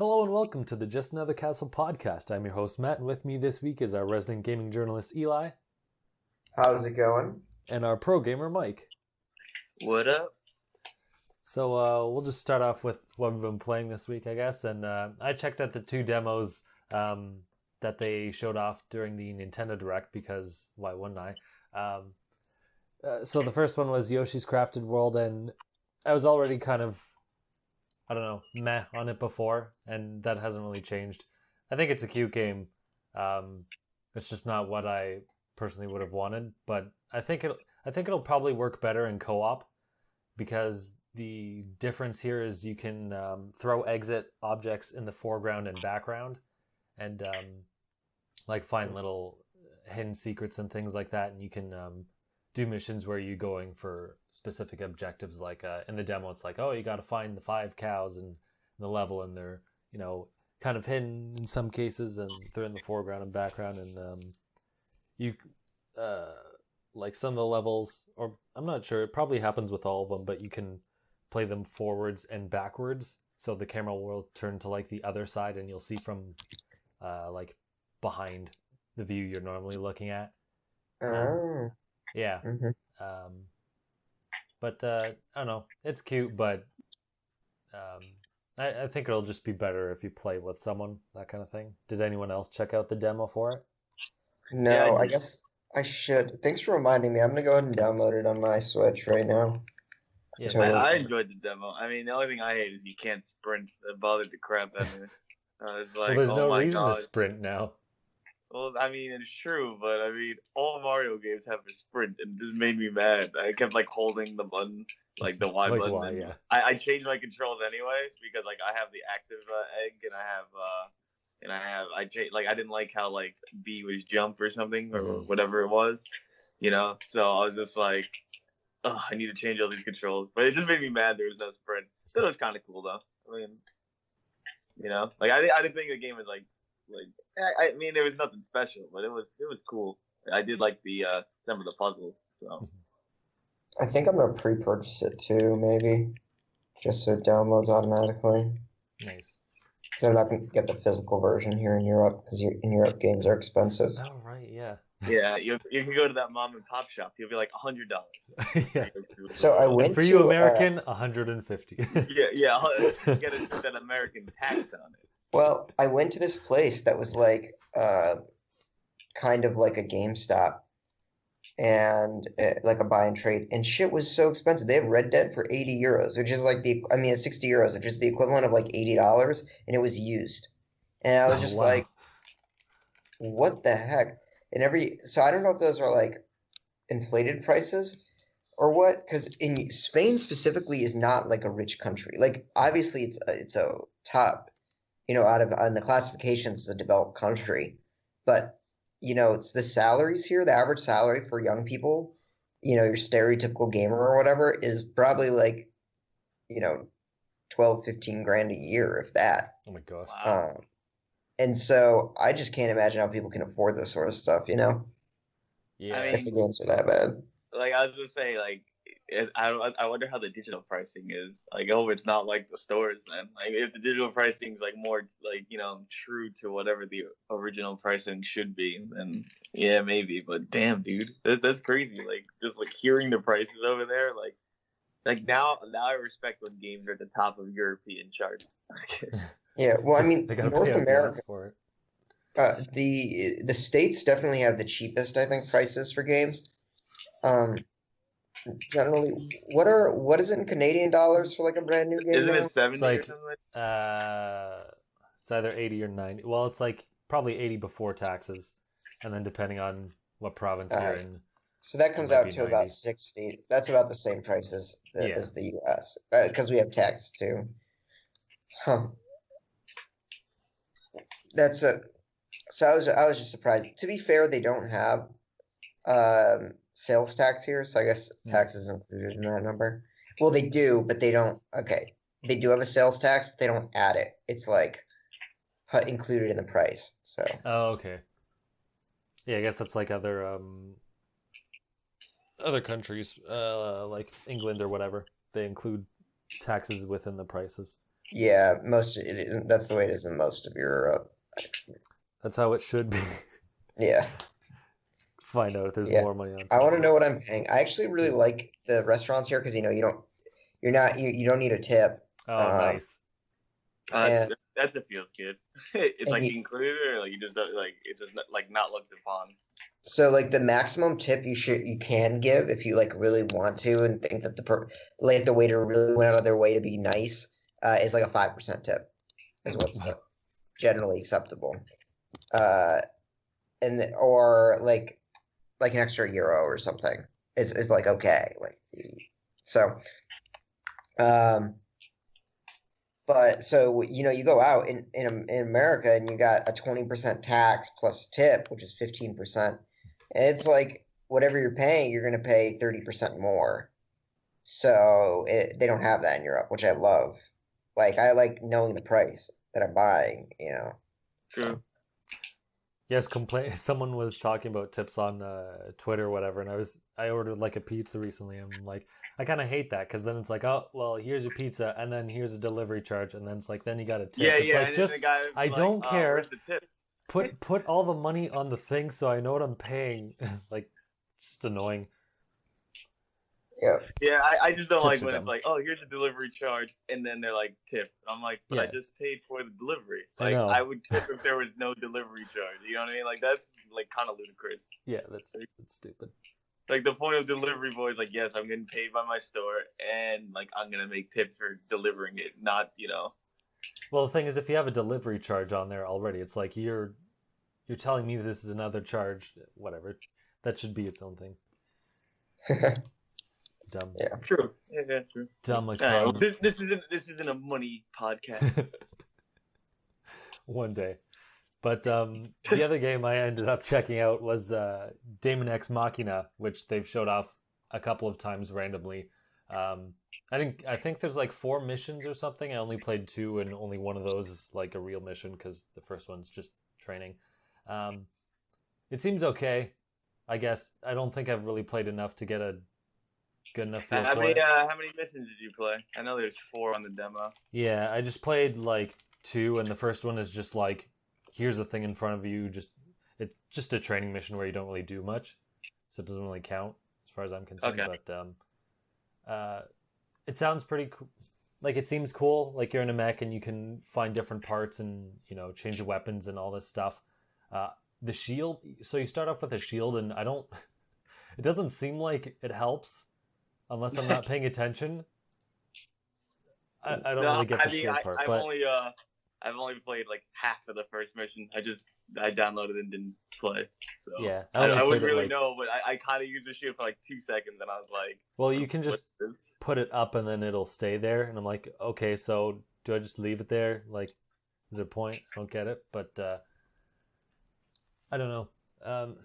Hello and welcome to the Just Another Castle podcast. I'm your host, Matt, and with me this week is our resident gaming journalist, Eli. How's it going? And our pro gamer, Mike. What up? So we'll just start off with what we've been playing this week, I guess. And I checked out the two demos that they showed off during the Nintendo Direct because why wouldn't I? So the first one was Yoshi's Crafted World, and I was already kind of, I don't know, meh on it before, and that hasn't really changed. I think it's a cute game. It's just not what I personally would have wanted, but I think it'll probably work better in co-op because the difference here is you can throw exit objects in the foreground and background, and like find little hidden secrets and things like that, and you can do missions where you're going for specific objectives. Like in the demo, it's like, oh, you got to find the 5 cows in the level, and they're, you know, kind of hidden in some cases, and they're in the foreground and background. And you like some of the levels, or I'm not sure, it probably happens with all of them, but you can play them forwards and backwards, so the camera will turn to like the other side, and you'll see from like behind the view you're normally looking at. Yeah. Mm-hmm. But I don't know. It's cute, but I think it'll just be better if you play with someone, that kind of thing. Did anyone else check out the demo for it? No, Yeah, I guess I should. Thanks for reminding me. I'm gonna go ahead and download it on my Switch right now. Yeah, Totally. I enjoyed the demo. I mean, the only thing I hate is you can't sprint. It bothered the crap out of me. It's like, well, there's oh no my reason God. to sprint now. Well, I mean, it's true, but I mean, all Mario games have a sprint, and it just made me mad. I kept like holding the button, like the Y Like button. Y, and yeah. I changed my controls anyway because like I have the active egg, and I didn't like how like B was jump or something or whatever it was, you know. So I was just like, oh, I need to change all these controls. But it just made me mad there was no sprint. Still, it was kind of cool though. I mean, you know, like I didn't think the game was like I mean, there was nothing special, but it was cool. I did like the some of the puzzles. So I think I'm gonna pre-purchase it too, maybe, just so it downloads automatically. Nice. Because I'm not gonna get the physical version here in Europe, because in Europe games are expensive. Oh, right, yeah. yeah, you can go to that mom and pop shop. You'll be like $100. Yeah. So I And went for you to American, 150. yeah, get that American tax on it. well, I went to this place that was like kind of like a GameStop and like a buy and trade, and shit was so expensive. They have Red Dead for 80 euros, which is like it's 60 euros, which is the equivalent of like $80, and it was used. And I was Oh, just wow. like, what the heck? So I don't know if those are like inflated prices or what, because in Spain specifically is not like a rich country. Like obviously it's a top, you know, on the classifications, it's a developed country, but you know, it's the salaries here, the average salary for young people, you know, your stereotypical gamer or whatever, is probably like, you know, 12, 15 grand a year, if that. Oh my gosh. Wow. And so I just can't imagine how people can afford this sort of stuff, you know, Yeah. I if mean, the games are that bad. like I was just saying, like I wonder how the digital pricing is. Like, oh, it's not like the stores then. Like, if the digital pricing is like more like, you know, true to whatever the original pricing should be, then yeah, maybe. But damn, dude, that's crazy. Like, just like hearing the prices over there, like now I respect when games are at the top of European charts. Yeah, well, I mean, They gotta North pay out America, less for it. the states definitely have the cheapest, I think, prices for games. Generally, what is it in Canadian dollars for like a brand new game Isn't now? it 70 It's like or something? it's either 80 or 90. Well, it's like probably 80 before taxes, and then depending on what province you're in. So that comes might out be to about 90. 60. That's about the same price as Yeah. the US, because we have tax too. Huh. That's a. So I was just surprised. To be fair, they don't have sales tax here, so I guess tax is included in that number. Well, they do, but they don't. Okay, they do have a sales tax, but they don't add it. It's like included in the price. So Oh, okay. Yeah, I guess that's like other countries, like England or whatever. They include taxes within the prices. Yeah, that's the way it is in most of Europe. That's how it should be. Yeah, Find out if there's yeah. more money on I top want of to it. know what I'm paying. I actually really like the restaurants here because you don't need a tip. Oh, Um, nice. and That's a feels good. It's and like you, included, or like you just don't, like it does not like not looked upon. so like the maximum tip you can give if you like really want to and think that like the waiter really went out of their way to be nice, is like a 5% tip is what's generally acceptable. Uh, or like an extra euro or something is like okay, like so. Um, but so you go out in America and you got a 20% tax plus tip, which is 15%. And it's like whatever you're paying, you're going to pay 30% more. So they don't have that in Europe, which I love. Like I like knowing the price that I'm buying. True. So. Yes, complain. Someone was talking about tips on Twitter or whatever, and I ordered like a pizza recently. And I'm like, I kind of hate that because then it's like, oh, well, here's your pizza, and then here's a delivery charge, and then it's like, then you got a tip. Yeah, It's yeah. like And then the just, guy would I be like, don't care. "Where's the tip?" Put all the money on the thing so I know what I'm paying. Like, it's just annoying. Yeah. Yeah, I just don't Tips like are when it's dumb. like, "Oh, here's a delivery charge," and then they're like, "Tip." I'm like, "But I Yes. just paid for the delivery. I Like, know. I would tip if there was no delivery charge. You know what I mean? Like that's like kind of ludicrous. Yeah, that's stupid. Like the point of delivery boy is like, yes, I'm getting paid by my store, and like I'm gonna make tips for delivering it, not Well, the thing is, if you have a delivery charge on there already, it's like you're telling me this is another charge. Whatever, that should be its own thing. Dumb. Yeah. True. Yeah, true. Dumb All right, well, economy. this isn't a money podcast. One day. But the other game I ended up checking out was Daemon X Machina, which they've showed off a couple of times randomly. I think there's like 4 missions or something. I only played 2, and only one of those is like a real mission because the first one's just training. It seems okay, I guess. I don't think I've really played enough to get a good enough feel for it. How many missions did you play? I know there's 4 on the demo. Yeah, I just played like 2, and the first one is just like, here's a thing in front of you. It's just a training mission where you don't really do much, so it doesn't really count as far as I'm concerned. Okay. But it sounds pretty cool. Like it seems cool. Like you're in a mech and you can find different parts and change your weapons and all this stuff. The shield. So you start off with a shield, and I don't. It doesn't seem like it helps unless I'm not paying attention. I don't really get the shield part, but I've only played like half of the first mission. I downloaded and didn't play. So yeah, I wouldn't really know, but I kind of used the shield for like 2 seconds, and I was like, well, you can just put it up and then it'll stay there, and I'm like, okay, so do I just leave it there? Like, is there a point? I don't get it, but I don't know.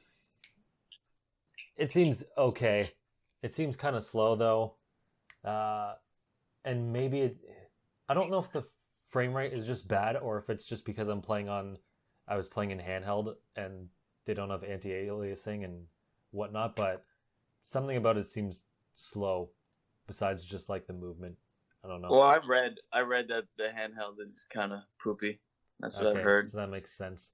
It seems okay. It seems kind of slow though, and maybe I don't know if the frame rate is just bad or if it's just because I was playing in handheld and they don't have anti-aliasing and whatnot, but something about it seems slow besides just like the movement. I don't know. Well, I read that the handheld is kind of poopy. That's what I've heard. So that makes sense.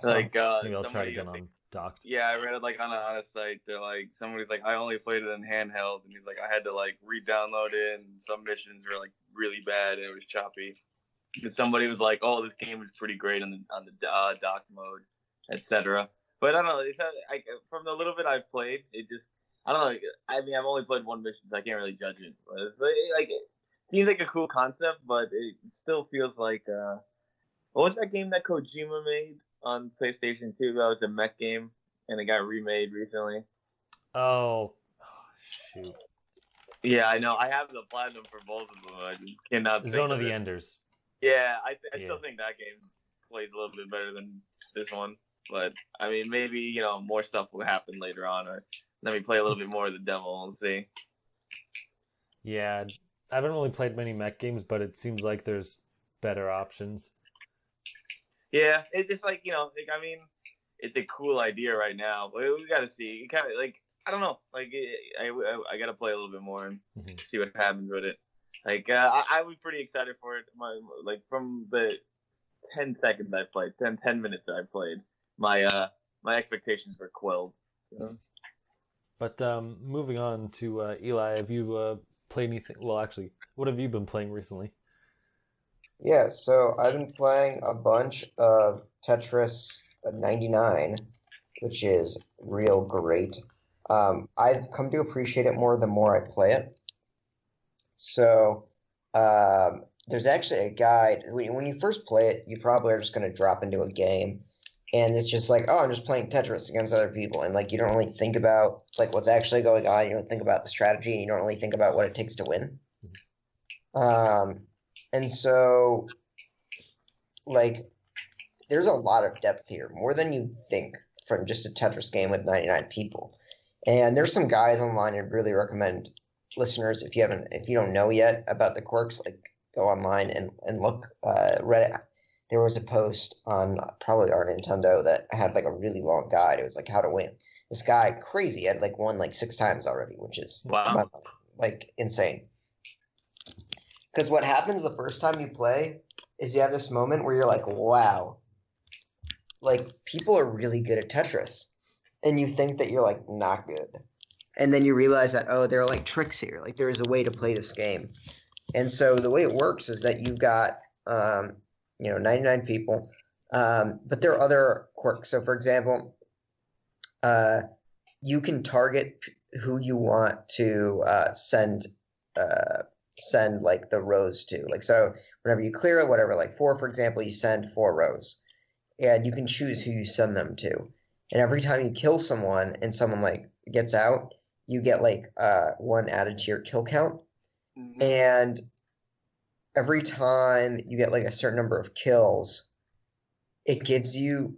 Like maybe I'll try to get on docked. Yeah, I read it like on a site. They're like, somebody's like, I only played it in handheld, and he's like, I had to like re-download it, and some missions were like really bad and it was choppy. And somebody was like, oh, this game was pretty great on the dock mode, etc. But I don't know. From the little bit I've played, it just I don't know. I mean, I've only played one mission, so I can't really judge it. But it seems like a cool concept, but it still feels like what was that game that Kojima made on PlayStation 2? That was a mech game, and it got remade recently. Oh shoot. Yeah, I know. I have the platinum for both of them. I just cannot. Zone of the Enders. Yeah, I still think that game plays a little bit better than this one. But I mean, maybe more stuff will happen later on, or let me play a little bit more of the demo and see. Yeah, I haven't really played many mech games, but it seems like there's better options. Yeah, it's like I mean, it's a cool idea right now, but we got to see. It kind of I don't know, I got to play a little bit more and see what happens with it. Like I was pretty excited for it. Like from the 10 seconds I played, 10 minutes that I played, my expectations were quelled. So. But moving on to Eli, have you played anything? Well, actually, what have you been playing recently? Yeah, so I've been playing a bunch of Tetris 99, which is real great. I've come to appreciate it more the more I play it. So there's actually a guide. When you first play it, you probably are just going to drop into a game, and it's just like, oh, I'm just playing Tetris against other people, and like you don't really think about like what's actually going on. You don't think about the strategy, and you don't really think about what it takes to win. And so like there's a lot of depth here, more than you think from just a Tetris game with 99 people. And there's some guys online I'd really recommend listeners if you don't know yet about the quirks, like go online and look. Reddit, there was a post on probably our Nintendo that had like a really long guide. It was like how to win. This guy crazy had like won like 6 times already, which is Wow. like insane. Because what happens the first time you play is you have this moment where you're like, wow, like people are really good at Tetris. And you think that you're like not good. And then you realize that, oh, there are like tricks here. Like there is a way to play this game. And so the way it works is that you've got, 99 people. But there are other quirks. So for example, you can target who you want to send like the rows to. Like, so whenever you clear it, whatever, like 4, for example, you send 4 rows. And you can choose who you send them to. And every time you kill someone and someone like gets out, you get like 1 added to your kill count. Mm-hmm. And every time you get like a certain number of kills, it gives you.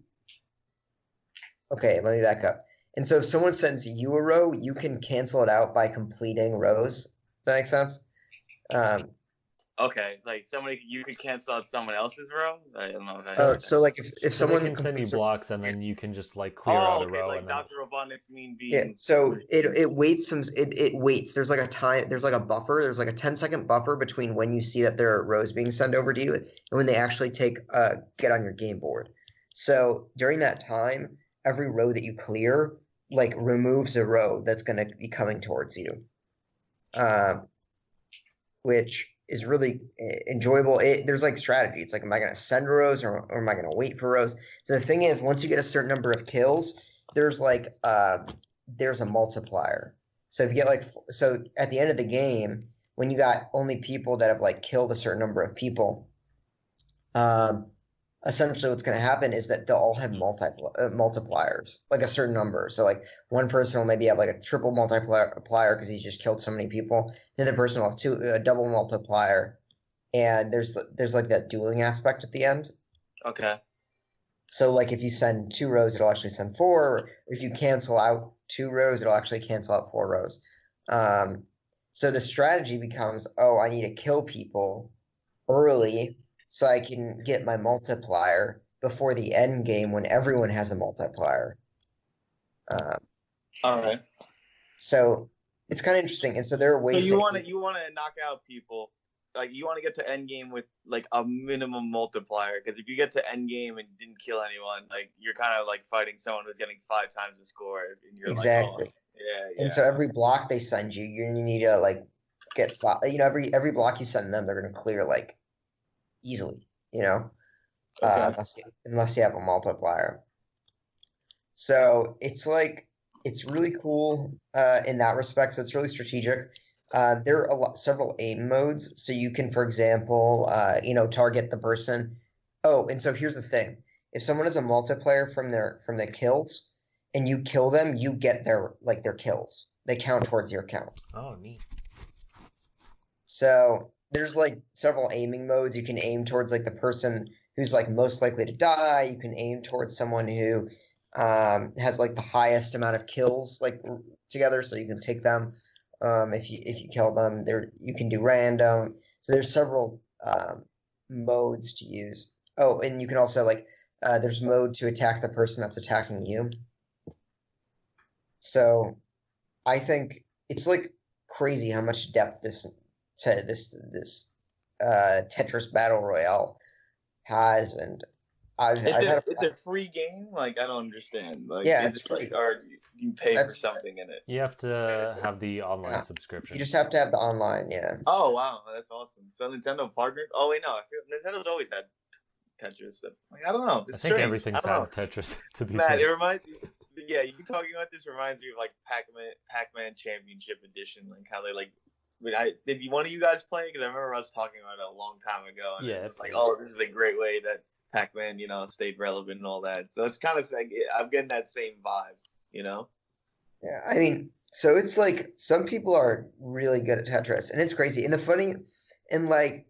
Okay, let me back up. And so if someone sends you a row, you can cancel it out by completing rows. Does that make sense? Okay, like you could cancel out someone else's row. I don't know. So like if So someone they can send you completes blocks, and then you can just like clear out a row, like and then Dr. Robotnik's mean beans. yeah, so it waits it waits. There's like a time, there's like a buffer, there's like a 10-second buffer between when you see that there are rows being sent over to you and when they actually get on your game board. So during that time, every row that you clear like removes a row that's gonna be coming towards you. Which is really enjoyable. There's like strategy. It's like, am I going to send rows or am I going to wait for rows? So the thing is, once you get a certain number of kills, there's like there's a multiplier. So if you get so at the end of the game, when you got only people that have like killed a certain number of people, essentially what's going to happen is that they'll all have multipliers, like a certain number. So like one person will maybe have like a triple multiplier because he's just killed so many people. The other person will have a double multiplier, and there's like that dueling aspect at the end. Okay. So like if you send 2 rows, it'll actually send 4. Or if you cancel out 2 rows, it'll actually cancel out 4 rows. So the strategy becomes, oh, I need to kill people early so I can get my multiplier before the end game when everyone has a multiplier. All right. So it's kind of interesting, and so there are ways. So you want to knock out people, like you want to get to end game with like a minimum multiplier, because if you get to end game and didn't kill anyone, like you're kind of like fighting someone who's getting 5 times the score, and you're exactly. Like, oh, yeah. And so every block they send you, you need to like get every block you send them, they're going to clear like easily, Okay. Unless you have a multiplier. So it's like it's really cool in that respect. So it's really strategic. There are several aim modes. So you can, for example, target the person. Oh, and so here's the thing: if someone has a multiplier from their kills, and you kill them, you get their kills. They count towards your count. Oh, neat. So there's like several aiming modes. You can aim towards like the person who's like most likely to die. You can aim towards someone who has like the highest amount of kills like together, so you can take them if you kill them. There you can do random. So there's several modes to use. Oh, and you can also like there's mode to attack the person that's attacking you. So I think it's like crazy how much depth this Tetris Battle Royale has, and I've had It's a free game. Like I don't understand. Like yeah, is it's it like free. or you pay for That's something in it? You have to have the online yeah. You subscription. just have to have the online. Yeah. Oh wow, that's awesome. So Nintendo partnered. Oh wait, no, I feel Nintendo's always had Tetris. Like I don't know. It's I think strange. I everything's don't know. had Tetris. To be Matt, it fair, reminds me. Yeah, you talking about this reminds me of like Pac-Man Championship Edition, like how they like. Did one of you guys play? Because I remember us talking about it a long time ago, and yeah, it's like, oh, this is a great way that Pac-Man, stayed relevant and all that. So it's kind of like I'm getting that same vibe, you know. Yeah. I mean, so it's like some people are really good at Tetris, and it's crazy. And like,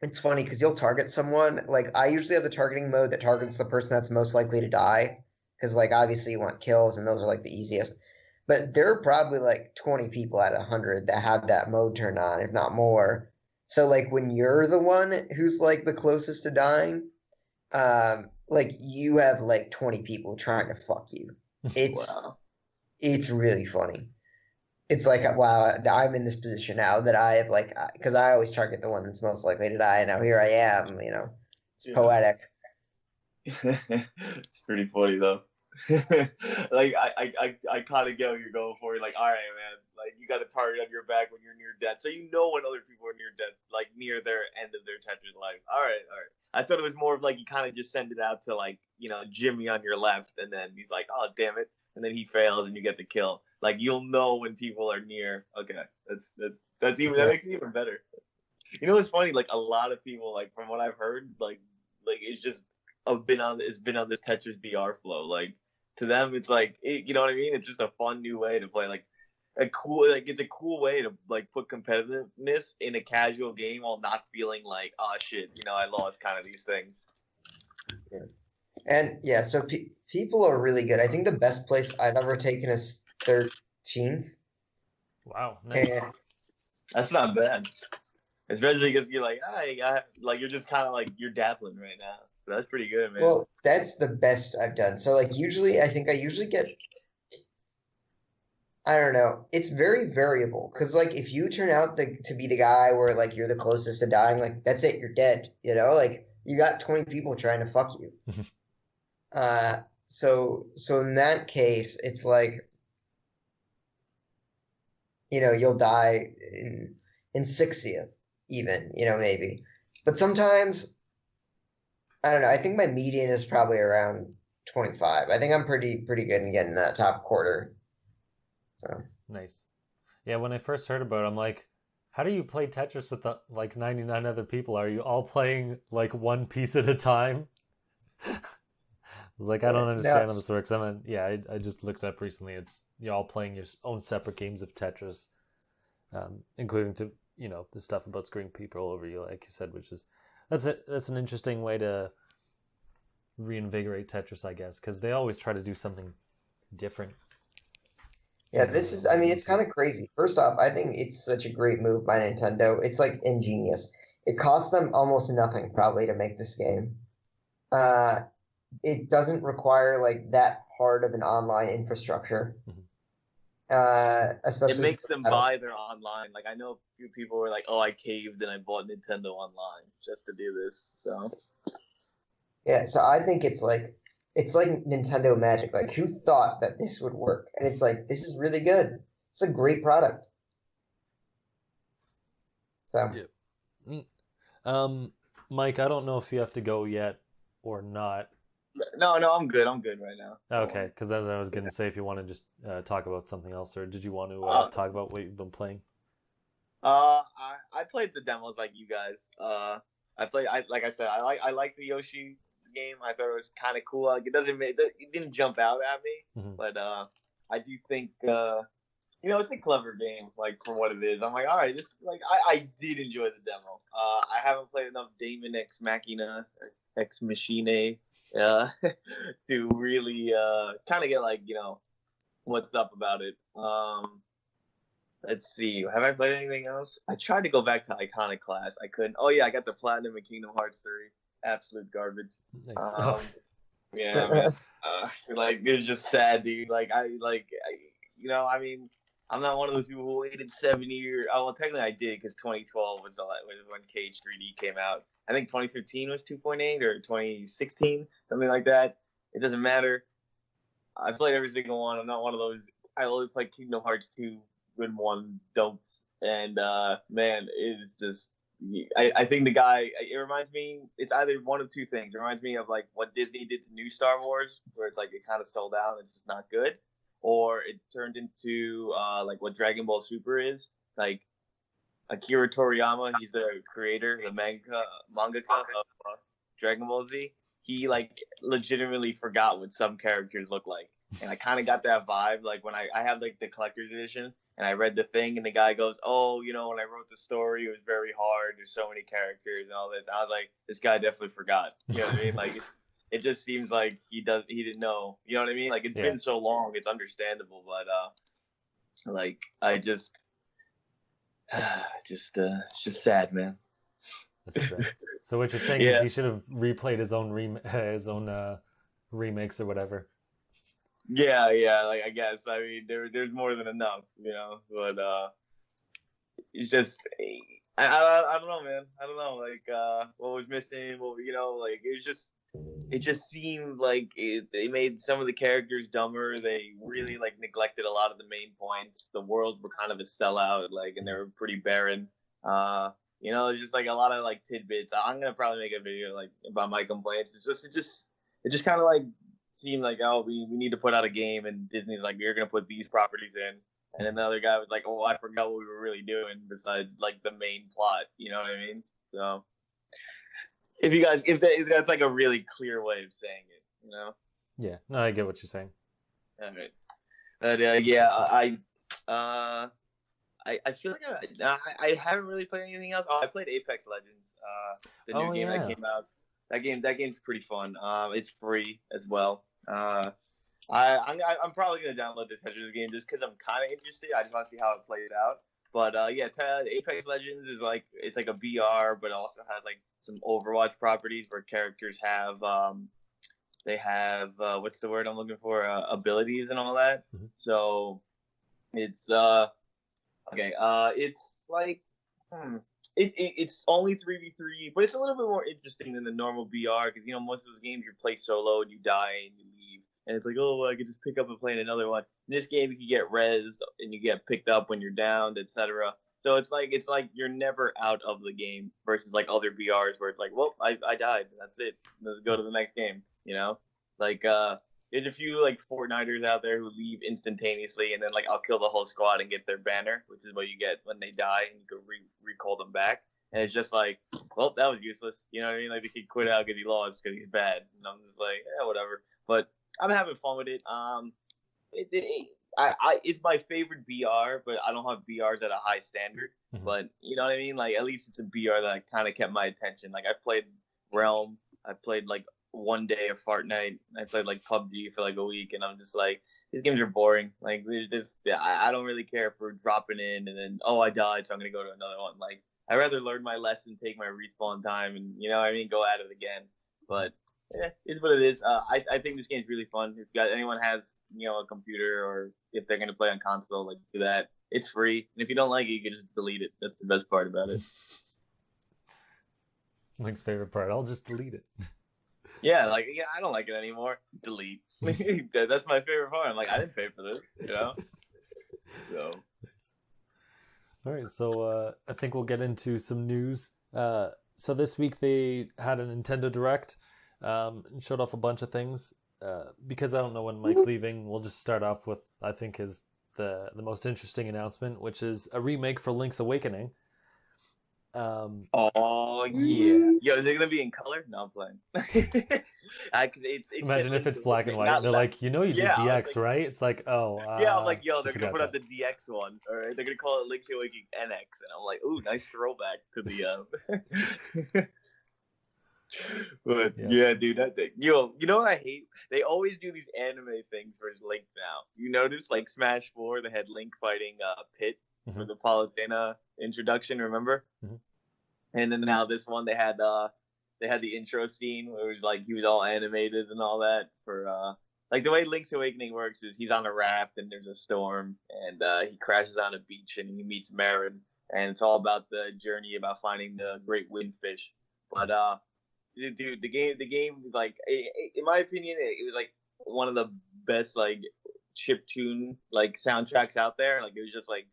it's funny because you'll target someone. Like, I usually have the targeting mode that targets the person that's most likely to die, because like obviously you want kills, and those are like the easiest. But there are probably like 20 people out of 100 that have that mode turned on, if not more. So like when you're the one who's like the closest to dying, like you have like 20 people trying to fuck you. It's Wow. it's really funny. It's like, wow, I'm in this position now that I have like, because I always target the one that's most likely to die. And now here I am, it's poetic. It's pretty funny though. Like I kind of get what you're going for. You're like, all right, man. Like you got a target on your back when you're near death, so you know when other people are near death, like near their end of their Tetris life. All right, all right. I thought it was more of like you kind of just send it out to like Jimmy on your left, and then he's like, oh damn it, and then he fails, and you get the kill. Like you'll know when people are near. Okay, that makes it even better. You know what's funny? Like a lot of people, like from what I've heard, like it's just been on this Tetris VR flow. Like to them, it's like you know what I mean. It's just a fun new way to play. Like it's a cool way to like put competitiveness in a casual game while not feeling like oh shit, I lost kind of these things. Yeah. And yeah, so people are really good. I think the best place I've ever taken is 13th. wow, nice. And That's not bad, especially because you're like, like you're just kind of like you're dabbling right now. So that's pretty good, man. well, that's the best I've done. So like usually, I think I usually get, I don't know. It's very variable because like if you turn out to be the guy where like you're the closest to dying, like that's it, you're dead. Like you got 20 people trying to fuck you. So in that case, it's like, you'll die in 60th even, maybe. But sometimes, I don't know, I think my median is probably around 25. I think I'm pretty good in getting that top quarter. So Nice. Yeah, when I first heard about it, I'm like, how do you play Tetris with like 99 other people? Are you all playing like one piece at a time? I was like, I don't understand how this works. I just looked up recently. It's you're all playing your own separate games of Tetris, including the stuff about screwing people over you, like you said, which is that's an interesting way to reinvigorate Tetris, I guess, because they always try to do something different. yeah, it's kind of crazy. First off, I think it's such a great move by Nintendo. It's like ingenious. It cost them almost nothing probably to make this game. It doesn't require like that hard of an online infrastructure. Especially it makes them buy their online. Like I know a few people were like, "Oh, I caved and I bought Nintendo Online just to do this." So yeah, so I think it's like Nintendo magic. Like who thought that this would work? And it's like this is really good. It's a great product. So yeah. Mike, I don't know if you have to go yet or not. No, I'm good. I'm good right now. Okay, because as I was going to say, if you want to just talk about something else, or did you want to talk about what you've been playing? I played the demos like you guys. Like I said, I like the Yoshi game. I thought it was kind of cool. Like it didn't jump out at me, but I do think it's a clever game. Like for what it is, I'm like, all right, this like I did enjoy the demo. I haven't played enough Daemon X Machina, Ex Machine. To really kind of get like what's up about it. Let's see. Have I played anything else? I tried to go back to Iconoclast. I couldn't. Oh yeah, I got the platinum in Kingdom Hearts 3. Absolute garbage. Nice. Yeah, man. Like it was just sad, dude. Like I mean, I'm not one of those people who waited 7 years. Oh, well, technically I did because 2012 was when Cage 3D came out. I think 2015 was 2.8 or 2016, something like that. It doesn't matter. I played every single one. I'm not one of those. I only play Kingdom Hearts 2 when one don'ts. And man, it's just. I think the guy. It reminds me. It's either one of two things. It reminds me of like what Disney did to New Star Wars, where it's like it kind of sold out and it's just not good, or it turned into like what Dragon Ball Super is. Like Akira Toriyama, he's the creator, the mangaka of Dragon Ball Z. He like legitimately forgot what some characters look like, and I kind of got that vibe. Like when I have like the collector's edition, and I read the thing, and the guy goes, "Oh, you know, when I wrote the story, it was very hard. There's so many characters and all this." I was like, "This guy definitely forgot." You know what I mean? Like it just seems like he didn't know. You know what I mean? Like it's been so long, it's understandable, but like I just it's just sad, man. So what you're saying is he should have replayed his own remakes or whatever. Yeah, like I guess. I mean, there's more than enough, you know. But it's just I don't know, man. I don't know, like what was missing. What you know, like it just seemed like they made some of the characters dumber. They really like neglected a lot of the main points. The worlds were kind of a sellout, like, and they were pretty barren. You know, there's just like a lot of like tidbits. I'm gonna probably make a video like about my complaints. It just kind of like seemed like, oh, we need to put out a game, and Disney's like, you're gonna put these properties in, and then the other guy was like, oh, I forgot what we were really doing besides like the main plot. You know what I mean? So if that's like a really clear way of saying it, you know? Yeah, no, I get what you're saying. All right, but yeah, I feel like I haven't really played anything else. Oh, I played Apex Legends, the new game that came out. That game's pretty fun. It's free as well. I'm probably gonna download this game just because I'm kind of interested. I just want to see how it plays out. But yeah, Apex Legends is like it's like a BR, but it also has like some Overwatch properties where characters have they have what's the word I'm looking for, abilities and all that. Mm-hmm. So it's okay. It's like it's only 3v3, but it's a little bit more interesting than the normal BR because, you know, most of those games you play solo and you die and you leave, and it's like, oh, well, I could just pick up and play another one. In this game, you can get rezzed and you get picked up when you're downed, etc. So it's like you're never out of the game versus like other BRs where it's like, well, I died, that's it. Let's go to the next game. You know, like there's a few like Fortniters out there who leave instantaneously, and then like I'll kill the whole squad and get their banner, which is what you get when they die, and you can recall them back. And it's just like, well, that was useless. You know what I mean? Like the kid quit out because he lost because he's bad, and I'm just like, yeah, whatever. But I'm having fun with it. It's my favorite BR, but I don't have BRs at a high standard. Mm-hmm. But you know what I mean? Like at least it's a BR that kind of kept my attention. Like I played Realm, I played like one day of Fortnite, I played like PUBG for like a week, and I'm just like, these games are boring. Like I don't really care for dropping in and then, oh, I died, so I'm gonna go to another one. Like I'd rather learn my lesson, take my respawn time, and you know what I mean, go at it again. But yeah, it's what it is. I think this game's really fun. If anyone has, you know, a computer, or if they're gonna play on console, like do that. It's free, and if you don't like it, you can just delete it. That's the best part about it. Mike's favorite part. I'll just delete it. Yeah, like, yeah, I don't like it anymore. Delete. That's my favorite part. I'm like, I didn't pay for this, you know? So. All right, so I think we'll get into some news. So this week they had a Nintendo Direct and showed off a bunch of things. Because I don't know when Mike's leaving, we'll just start off with, I think, is the most interesting announcement, which is a remake for Link's Awakening. Oh yeah, yo, is it gonna be in color? No, I'm playing. Imagine if it's black and white. And they're like, you know, you did DX, like, right? It's like, oh, yeah. I'm like, yo, they're gonna put out the DX one, or they're gonna call it Link's Awakening NX, and I'm like, ooh, nice throwback to the. But yeah, dude, that thing. Yo, you know what I hate? They always do these anime things for Link now. You notice, like Smash 4, they had Link fighting Pit. For the Palutena introduction, remember? Mm-hmm. And then now this one, they had the intro scene where it was like he was all animated and all that for like the way Link's Awakening works is he's on a raft and there's a storm and he crashes on a beach and he meets Marin and it's all about the journey about finding the great windfish. But dude, the game like in my opinion, it was like one of the best like chip tune like soundtracks out there. Like it was just like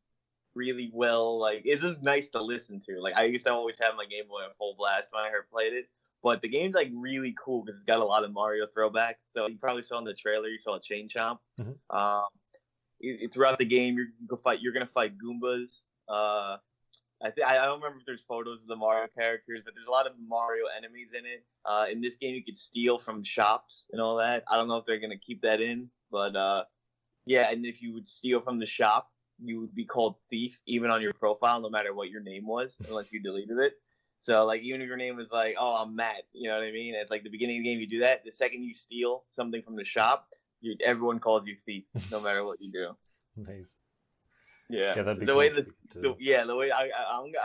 really well, like it's just nice to listen to. Like I used to always have my Game Boy on full blast when I heard played it. But the game's like really cool because it's got a lot of Mario throwbacks. So you probably saw in the trailer, you saw a chain chomp. Throughout the game, you're gonna fight Goombas. I don't remember if there's photos of the Mario characters, but there's a lot of Mario enemies in it. In this game, you could steal from shops and all that. I don't know if they're gonna keep that in, but yeah. And if you would steal from the shop, you would be called thief even on your profile, no matter what your name was, unless you deleted it. So like even if your name was like, oh, I'm Matt, you know what I mean? It's like the beginning of the game, you do that. The second you steal something from the shop, everyone calls you thief, no matter what you do. Nice. Yeah, that'd be the cool way too. the way I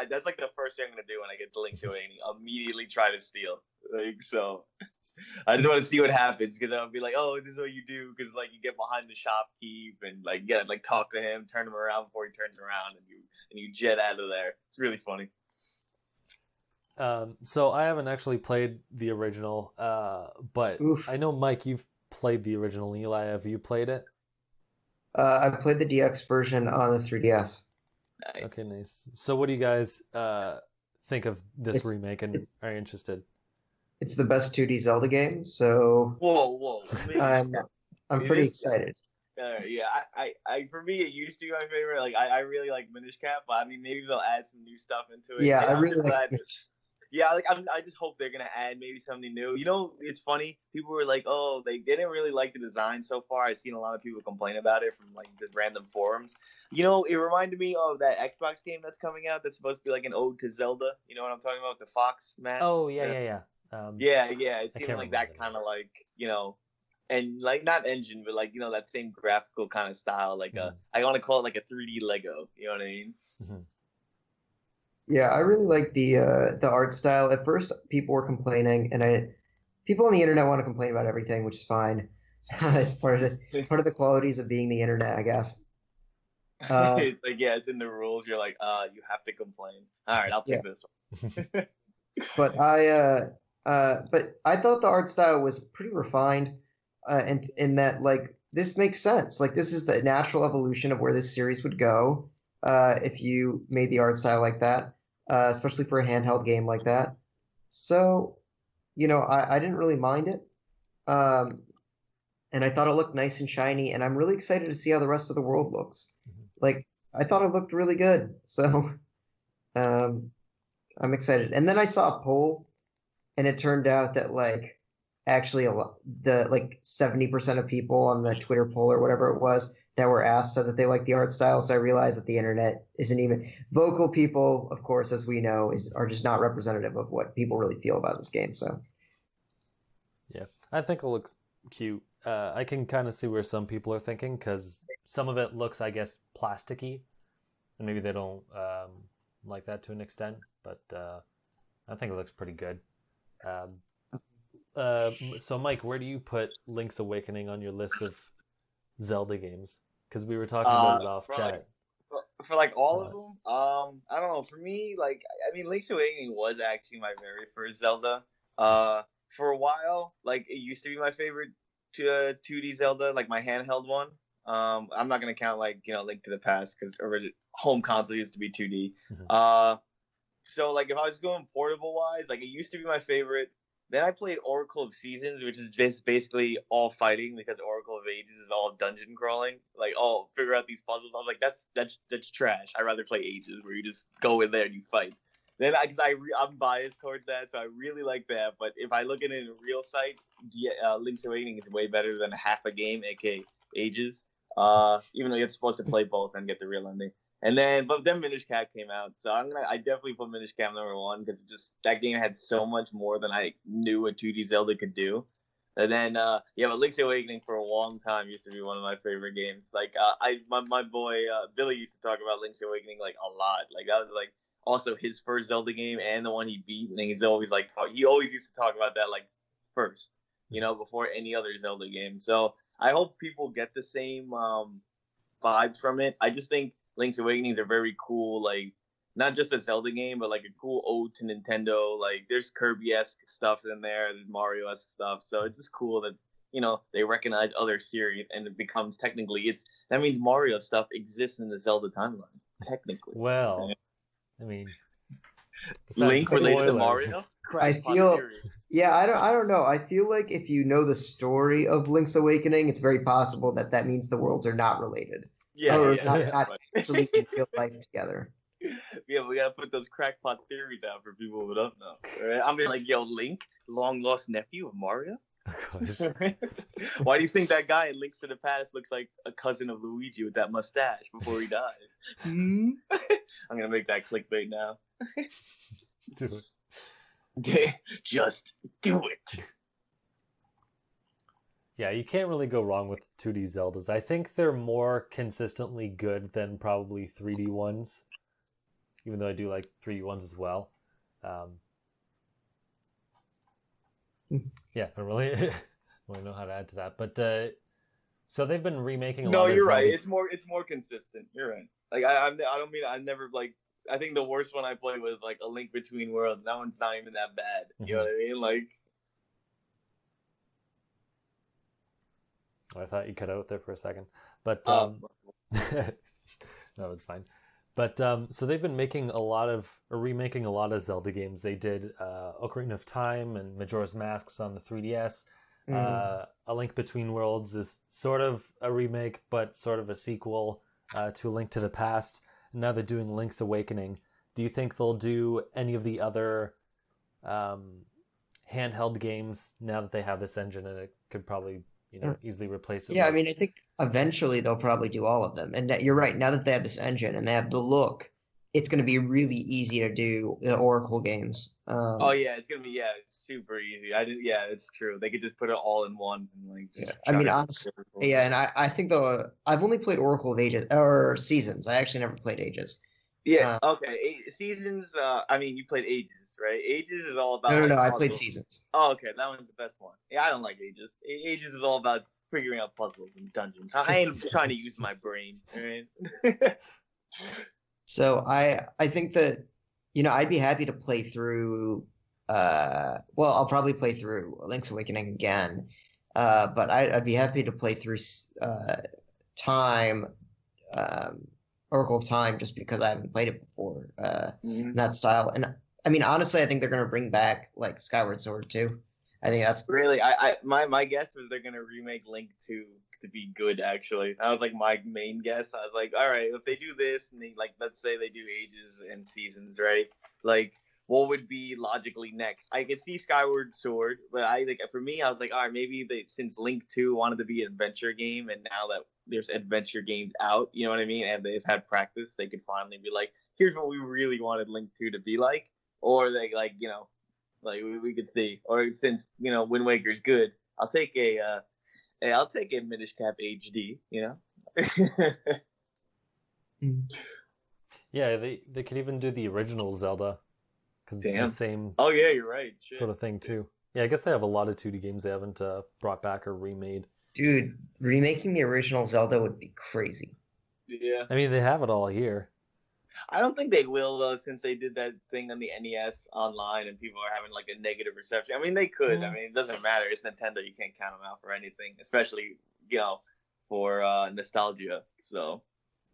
that's like the first thing I'm gonna do when I get the Link's Awakening. Immediately try to steal. Like so, I just want to see what happens because I'll be like, oh, this is what you do because like you get behind the shopkeep and like you gotta like talk to him, turn him around before he turns around, and you jet out of there. It's really funny. So I haven't actually played the original, but Oof. I know Mike, you've played the original. Eli, have you played it? I played the DX version on the 3DS. Nice. Okay, nice. So what do you guys think of this It's- remake, and are you interested? It's the best 2D Zelda game, so Whoa. I'm pretty excited. Yeah, for me, it used to be my favorite. Like, I really like Minish Cap, but I mean, maybe they'll add some new stuff into it. Yeah, And I I'm really just like. glad. Yeah, like I just hope they're gonna add maybe something new. You know, it's funny. People were like, "Oh, they didn't really like the design so far." I've seen a lot of people complain about it from like just random forums. You know, it reminded me of that Xbox game that's coming out. That's supposed to be like an ode to Zelda. You know what I'm talking about? The Fox, Matt. Oh yeah. Yeah. It I seemed can't like remember that the kind name. of like and like not engine, but like that same graphical kind of style. Like I want to call it like a 3D Lego. You know what I mean? Mhm. Yeah, I really like the art style. At first, people were complaining, and people on the internet want to complain about everything, which is fine. It's part of the qualities of being the internet, I guess. It's like it's in the rules. You're like, you have to complain. All right, I'll Yeah, take this one. but I thought the art style was pretty refined, and in that like this makes sense. Like this is the natural evolution of where this series would go, if you made the art style like that, especially for a handheld game like that. So, I didn't really mind it. Um, and I thought it looked nice and shiny, and I'm really excited to see how the rest of the world looks. Like, I thought it looked really good, so um, I'm excited. And then I saw a poll, and it turned out that like actually the like 70% of people on the Twitter poll or whatever it was that were asked said that they like the art style. So I realized that the internet isn't even vocal people, of course, as we know, are just not representative of what people really feel about this game. So Yeah, I think it looks cute. I can kind of see where some people are thinking because some of it looks, I guess, plasticky, and maybe they don't like that to an extent. But I think it looks pretty good. So, Mike, where do you put Link's Awakening on your list of Zelda games? Because we were talking about it off for chat. for like all of them, I don't know. For me, like I mean, Link's Awakening was actually my very first Zelda. For a while, like it used to be my favorite 2D Zelda, like my handheld one. I'm not gonna count like Link to the Past because home console used to be 2D. So like if I was going portable wise, like it used to be my favorite. Then I played Oracle of Seasons, which is just basically all fighting because Oracle of Ages is all dungeon crawling. Like, oh, figure out these puzzles. I was like, that's trash. I'd rather play Ages, where you just go in there and you fight. Then I'm biased towards that, so I really like that. But if I look at it in a real sight, Link's Awakening is way better than half a game, aka Ages. Even though you're supposed to play both and get the real ending. But then Minish Cap came out, so I definitely put Minish Cap #1 because just that game had so much more than I knew a 2D Zelda could do. And then but Link's Awakening for a long time used to be one of my favorite games. Like my boy Billy used to talk about Link's Awakening like a lot. Like that was like also his first Zelda game and the one he beat. And he's always like he always used to talk about that like first, before any other Zelda game. So I hope people get the same vibes from it. I just think Link's Awakenings are very cool, like not just a Zelda game, but like a cool ode to Nintendo. Like there's Kirby-esque stuff in there, there's Mario-esque stuff. So it's just cool that they recognize other series, and it becomes technically that means Mario stuff exists in the Zelda timeline technically. Well, I mean, Link related to Mario. I feel, yeah, I don't know. I feel like if you know the story of Link's Awakening, it's very possible that means the worlds are not related. Yeah, or yeah. not actually in real life together. Yeah, we gotta put those crackpot theories out for people who don't know. Right? I mean, like, yo, Link, long lost nephew of Mario. Why do you think that guy in Links to the Past looks like a cousin of Luigi with that mustache before he died? I'm gonna make that clickbait now. Do it. Just do it. Yeah, you can't really go wrong with 2D Zeldas. I think they're more consistently good than probably 3D ones, even though I do like 3D ones as well. Yeah, I don't really know how to add to that. But so they've been remaking a lot of No, you're right. Zelda... It's more consistent. You're right. Like I don't mean I never like. I think the worst one I played was like A Link Between Worlds. That one's not even that bad. You know what I mean? Like. I thought you cut out there for a second, but no, it's fine. But so they've been remaking a lot of Zelda games. They did Ocarina of Time and Majora's Mask on the 3DS. A Link Between Worlds is sort of a remake, but sort of a sequel to A Link to the Past. And now they're doing Link's Awakening. Do you think they'll do any of the other handheld games now that they have this engine, and it could probably easily replace it? Yeah, I mean, I think eventually they'll probably do all of them. And you're right. Now that they have this engine and they have the look, it's going to be really easy to do the Oracle games. Oh yeah, it's super easy. Yeah, it's true. They could just put it all in one and like. Just I mean, honestly, yeah, and I think I've only played Oracle of Ages or Seasons. I actually never played Ages. Yeah. Okay. Seasons. I mean, you played Ages, right? Ages is all about. No. I played Seasons. Oh, okay. That one's the best one. Yeah, I don't like Ages. Ages is all about figuring out puzzles and dungeons. I ain't trying to use my brain. Right? So I think that I'd be happy to play through. I'll probably play through Link's Awakening again, but I'd be happy to play through Time, Oracle of Time, just because I haven't played it before in that style. And I mean, honestly, I think they're gonna bring back like Skyward Sword too. I think that's really. My guess was they're gonna remake Link 2 to be good. Actually, that was like my main guess. I was like, all right, if they do this and they let's say they do Ages and Seasons, right? Like, what would be logically next? I could see Skyward Sword, but for me, I was like, all right, maybe since Link 2 wanted to be an adventure game, and now that there's adventure games out, you know what I mean, and they've had practice, they could finally be like, here's what we really wanted Link 2 to be like, or they we could see, or since Wind Waker's good, I'll take a Minish Cap HD, Yeah, they could even do the original Zelda, because it's the same. Oh yeah, you're right. Shit. Sort of thing too. Yeah, I guess they have a lot of 2D games they haven't brought back or remade. Dude, remaking the original Zelda would be crazy. Yeah. I mean, they have it all here. I don't think they will though, since they did that thing on the NES online and people are having like a negative reception. I mean, they could. I mean, it doesn't matter. It's Nintendo. You can't count them out for anything, especially for nostalgia. So,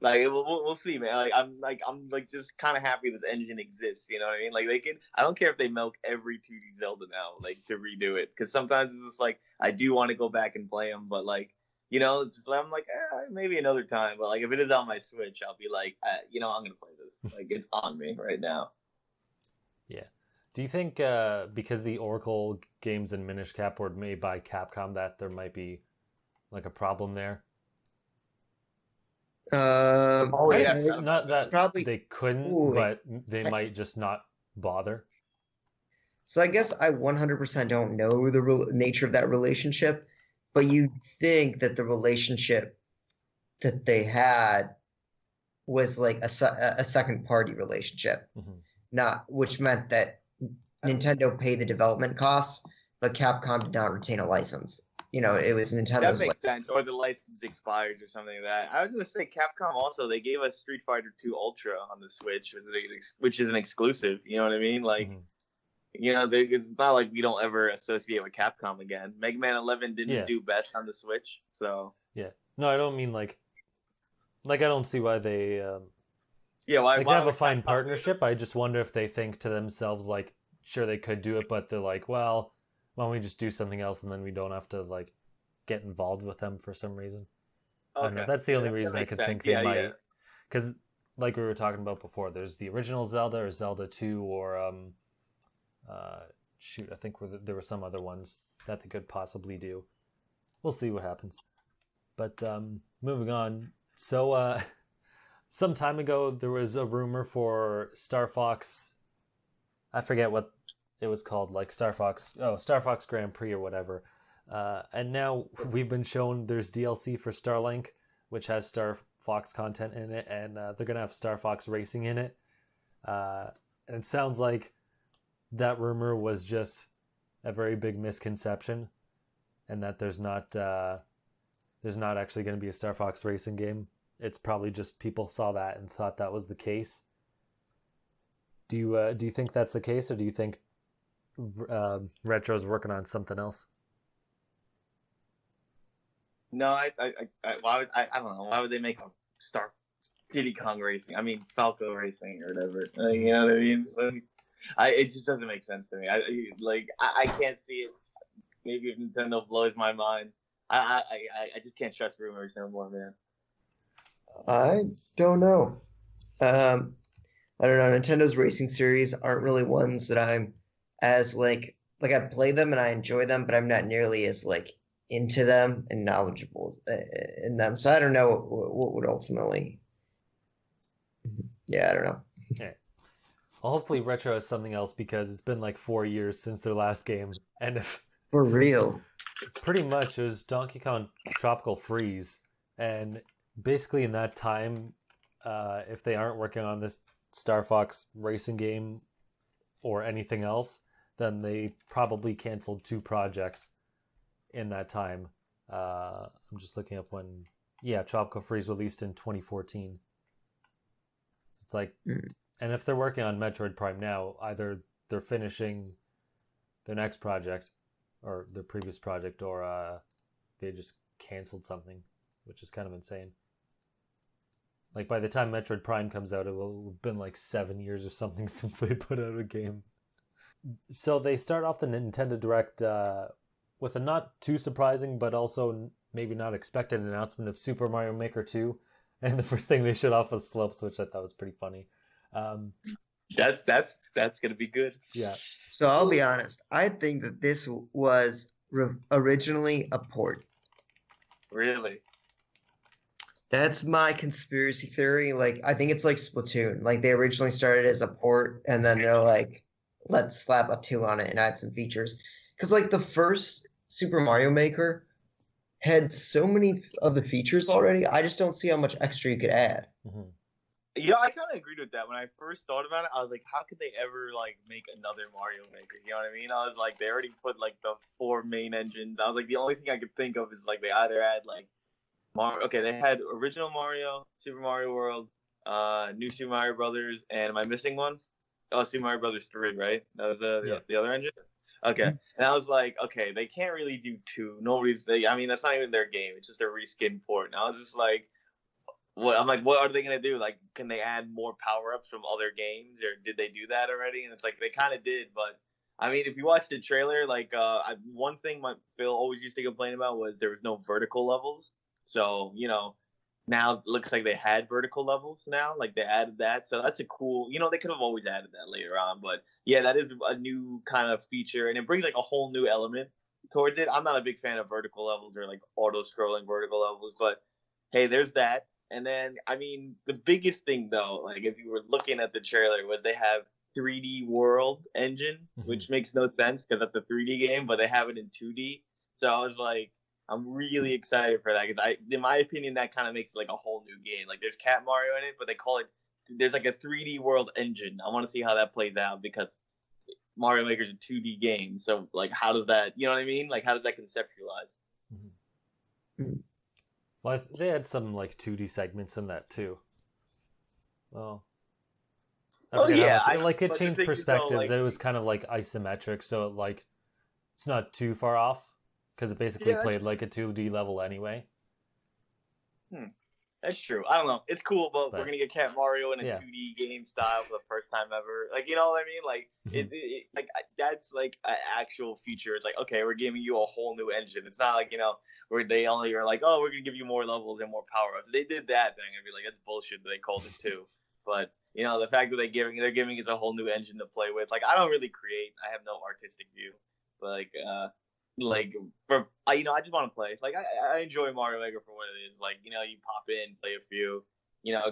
we'll see, man. I'm just kind of happy this engine exists. You know what I mean? Like they can. I don't care if they milk every 2D Zelda now, to redo it, because sometimes it's just like I do want to go back and play them, but I'm like, maybe another time. But if it is on my Switch, I'll be like, I'm gonna play this. It's on me right now. Yeah. Do you think because the Oracle games and Minish Cap were made by Capcom that there might be a problem there? Not that probably they couldn't, but they might just not bother. So I guess I 100% don't know the nature of that relationship. But you'd think that the relationship that they had was like a second party relationship, which meant that Nintendo paid the development costs, but Capcom did not retain a license. it was That Nintendo's makes license. sense, or the license expires or something like that. I was gonna say Capcom also they gave us Street Fighter 2 Ultra on the Switch, which is an exclusive. You know what I mean? Like, it's not like we don't ever associate with Capcom again. Mega Man 11 didn't do best on the Switch, so yeah. No, I don't mean like I don't see why they why they have a would fine Capcom partnership. I just wonder if they think to themselves like, sure they could do it, but they're like, well, why don't we just do something else and then we don't have to like get involved with them for some reason. I don't know. That's the only reason I could think they might. Because like we were talking about before, there's the original Zelda or Zelda 2 or I think there were some other ones that they could possibly do. We'll see what happens. But moving on. So some time ago there was a rumor for Star Fox. I forget what it was called, like Star Fox Grand Prix or whatever. And now we've been shown there's DLC for Starlink, which has Star Fox content in it, and they're gonna have Star Fox Racing in it. And it sounds like that rumor was just a very big misconception, and that there's not actually going to be a Star Fox Racing game. It's probably just people saw that and thought that was the case. Do you think that's the case, or do you think Retro's working on something else? No, I don't know. Why would they make a Star Diddy Kong Racing? I mean Falco Racing or whatever. You know what I mean? It just doesn't make sense to me. I can't see it. Maybe if Nintendo blows my mind. I just can't trust rumors anymore, man. I don't know. I don't know. Nintendo's racing series aren't really ones that I'm as like I play them and I enjoy them, but I'm not nearly as like into them and knowledgeable in them. So I don't know what would ultimately. Yeah, I don't know. Yeah. Well, hopefully Retro has something else, because it's been like 4 years since their last game, and if for real, pretty much it was Donkey Kong Tropical Freeze, and basically in that time, if they aren't working on this Star Fox Racing game or anything else, then they probably canceled 2 projects in that time. I'm just looking up when, Tropical Freeze released in 2014. So it's like, and if they're working on Metroid Prime now, either they're finishing their next project or their previous project, or they just canceled something, which is kind of insane. Like by the time Metroid Prime comes out, it will have been like 7 years or something since they put out a game. So they start off the Nintendo Direct with a not too surprising, but also maybe not expected announcement of Super Mario Maker 2. And the first thing they showed off was Slopes, which I thought was pretty funny. That's gonna be good. Yeah. So I'll be honest. I think that this was originally a port. Really? That's my conspiracy theory. Like, I think it's like Splatoon. Like, they originally started as a port, and then they're like, let's slap a 2 on it and add some features. Because, like, the first Super Mario Maker had so many of the features already. I just don't see how much extra you could add. Mm-hmm. I kind of agreed with that. When I first thought about it, I was like, how could they ever, like, make another Mario Maker? You know what I mean? I was like, they already put, like, the 4 main engines. I was like, the only thing I could think of is, like, they either add, like, Mario. Okay, they had original Mario, Super Mario World, New Super Mario Brothers, and am I missing one? Oh, Super Mario Brothers 3, right? That was the other engine. Okay, and I was like, okay, they can't really do 2. I mean, that's not even their game. It's just a reskin port. And I was just like, what? I'm like, what are they gonna do? Like, can they add more power ups from other games, or did they do that already? And it's like they kind of did, but I mean, if you watch the trailer, like, one thing Phil always used to complain about was there was no vertical levels. So, now it looks like they had vertical levels now. Like, they added that. So that's a cool, they could have always added that later on. But, yeah, that is a new kind of feature. And it brings, like, a whole new element towards it. I'm not a big fan of vertical levels or, like, auto-scrolling vertical levels. But, hey, there's that. And then, I mean, the biggest thing, though, like, if you were looking at the trailer, was they have 3D World engine, which makes no sense because that's a 3D game, but they have it in 2D. So I was like, I'm really excited for that because in my opinion, that kind of makes it like a whole new game. Like, there's Cat Mario in it, but there's like a 3D World engine. I want to see how that plays out because Mario Maker's a 2D game. So, like, how does that, you know what I mean? Like, how does that conceptualize? Well, they had some like 2D segments in that too. Well, I Oh forget how yeah, much. It but the changed thing is though, perspectives. like, It was kind of like isometric, so it's not too far off because it basically yeah, played like a 2D level anyway. that's true. I don't know. It's cool, but we're But gonna get Cat Mario in a yeah. 2D game style for the first time ever. Like, you know what I mean? Like, that's like an actual feature. It's like, okay, we're giving you a whole new engine. It's not like, where they only are like, oh, we're gonna give you more levels and more power ups. They did that thing. I'd be like, that's bullshit. That they called it too. But the fact that they're giving us a whole new engine to play with. Like, I don't really create. I have no artistic view. But I just want to play. Like, I enjoy Mario Maker for what it is. Like, you pop in, play a few,